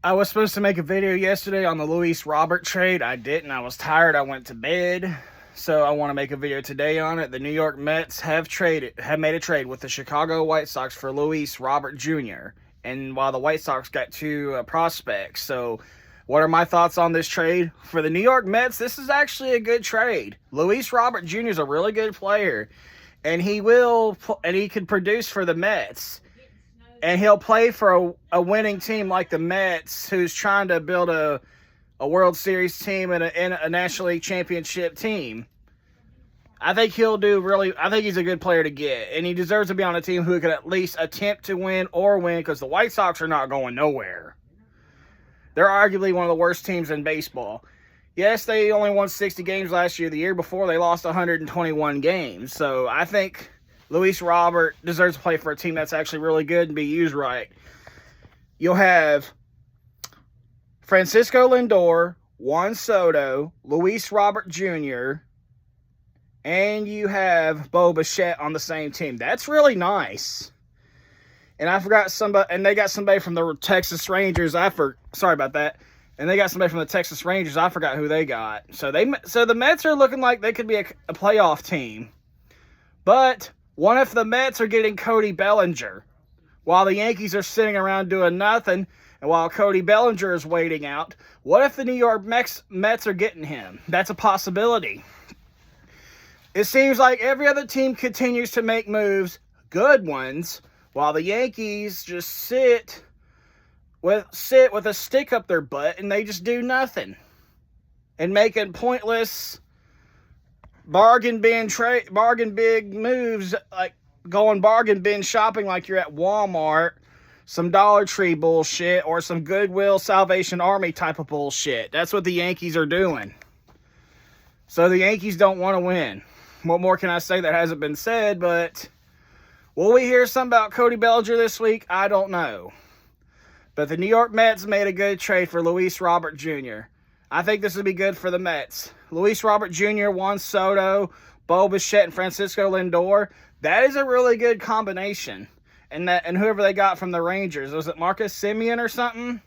I was supposed to make a video yesterday on the Luis Robert trade. I didn't. I was tired. I went to bed. So I want to make a video today on it. The New York Mets have made a trade with the Chicago White Sox for Luis Robert Jr. And while the White Sox got two prospects. So what are my thoughts on this trade? For the New York Mets, this is actually a good trade. Luis Robert Jr. is a really good player. And he can produce for the Mets. And he'll play for a winning team like the Mets, who's trying to build a World Series team and a National League Championship team. I think I think he's a good player to get. And he deserves to be on a team who could at least attempt to win because the White Sox are not going nowhere. They're arguably one of the worst teams in baseball. Yes, they only won 60 games last year. The year before, they lost 121 games. So I think Luis Robert deserves to play for a team that's actually really good and be used right. You'll have Francisco Lindor, Juan Soto, Luis Robert Jr., and you have Bo Bichette on the same team. That's really nice. And I forgot somebody, and they got somebody from the Texas Rangers. Sorry about that. And they got somebody from the Texas Rangers. I forgot who they got. So the Mets are looking like they could be a playoff team. But what if the Mets are getting Cody Bellinger while the Yankees are sitting around doing nothing, and while Cody Bellinger is waiting out? What if the New York Mets are getting him? That's a possibility. It seems like every other team continues to make moves, good ones, while the Yankees just sit with a stick up their butt and they just do nothing and making pointless bargain big moves, like going bargain bin shopping like you're at Walmart, some Dollar Tree bullshit, or some Goodwill Salvation Army type of bullshit. That's what the Yankees are doing. So the Yankees don't want to win. What more can I say that hasn't been said? But will we hear something about Cody Bellinger this week? I don't know. But the New York Mets made a good trade for Luis Robert Jr. I think this would be good for the Mets. Luis Robert Jr., Juan Soto, Bo Bichette, and Francisco Lindor. That is a really good combination. And whoever they got from the Rangers. Was it Marcus Semien or something?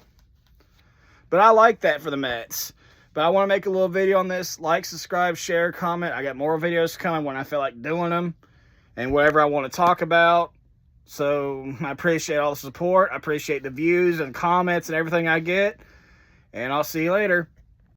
But I like that for the Mets. But I want to make a little video on this. Like, subscribe, share, comment. I got more videos coming when I feel like doing them. And whatever I want to talk about. So I appreciate all the support. I appreciate the views and comments and everything I get. And I'll see you later.